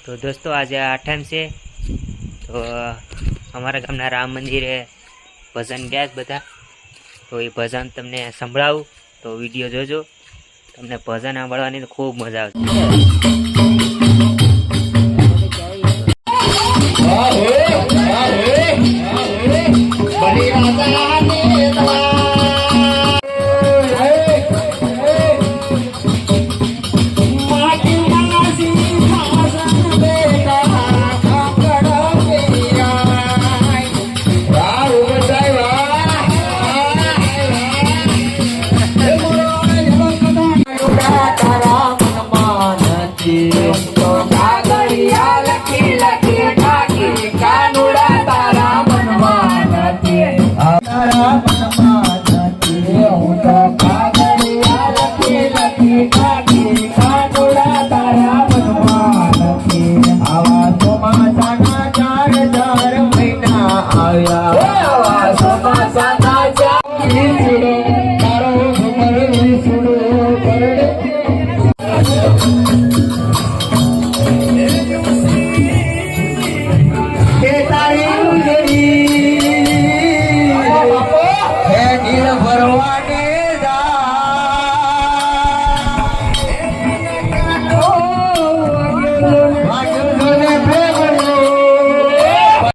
તો દોસ્તો આજે 8મ છે તો અમારા ગામના રામ મંદિરે ભજન ગયા બધા તો એ ભજન તમને સંભળાવું તો વિડીયો જોજો તમને ભજન સાંભળવાની ખૂબ મજા આવે